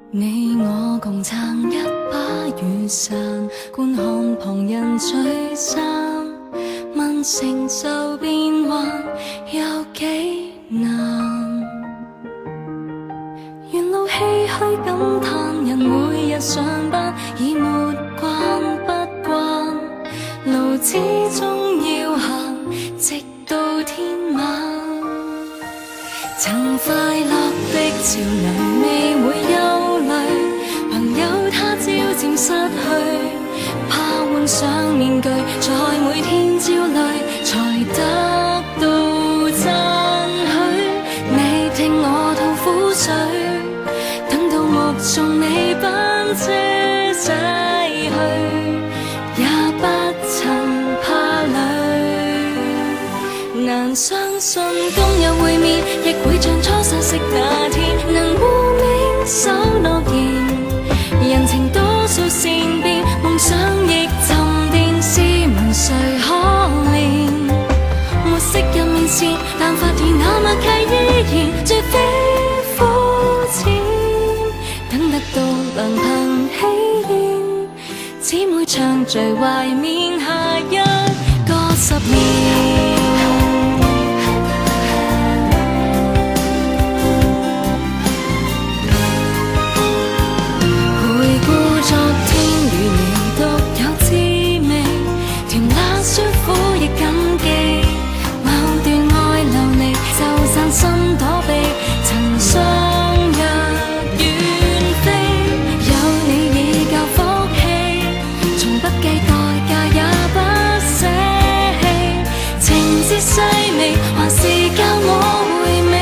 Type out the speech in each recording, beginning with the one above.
你我共撐一把雨傘，觀看旁人聚散，問成就變幻有幾難？沿路唏噓感嘆，人每日上班已沒慣不慣，路始終要行，直到天晚。曾快樂的潮流未會憂慮，朋友他朝漸失去，怕換上面具，在每天焦慮才得到讚許。你聽我吐苦水，等到目送你班車駛去，也不曾怕累。難相信今日會面，亦會像初相識那天，能互勉守諾言。人情多數善變，夢想亦沉澱，試問誰可憐？沒昔日面前，但發現那默契依然，絕非膚淺。等得到良朋喜宴，姊妹暢聚懷緬下一個10年。心躲避，曾相約遠飛，有你已夠福氣，從不計代價也不捨棄，情節細微還是教我回味。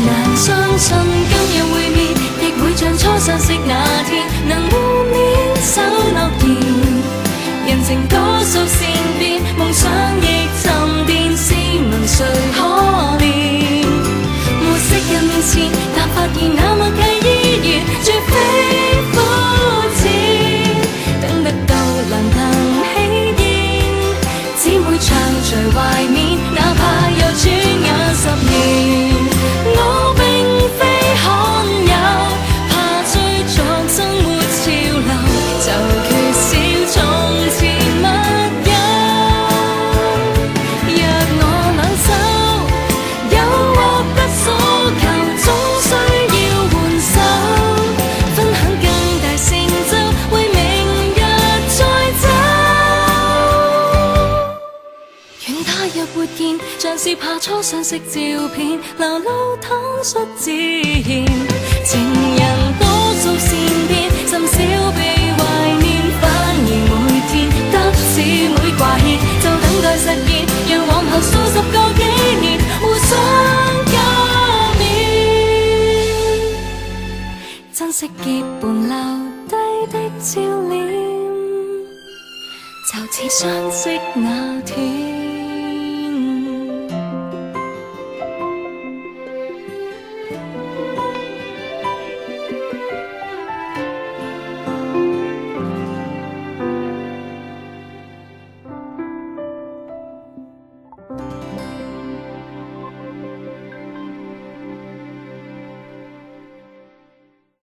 難相信今日會面，亦會像初相識那天，能互勉守諾言。人情多數善變，夢想亦沉澱，試問誰可憐？沒昔日面前，但發現那默契依然，絕非膚淺。等得到良朋喜宴，姊妹暢聚懷緬，哪怕又轉眼10年。我並非罕有，怕追逐生活潮流，就缺少從前密友。若我兩手有獲得所求，總需要換手，分享更大成就，為明日再走。願他日活現，像是怕初相識照片，流露坦率自然。情人多數善變，甚少被懷念，反而每天得姊妹掛牽，就等待實現，讓往後數10個紀年互相加冕，珍惜結伴留低的照臉，就似相識那天。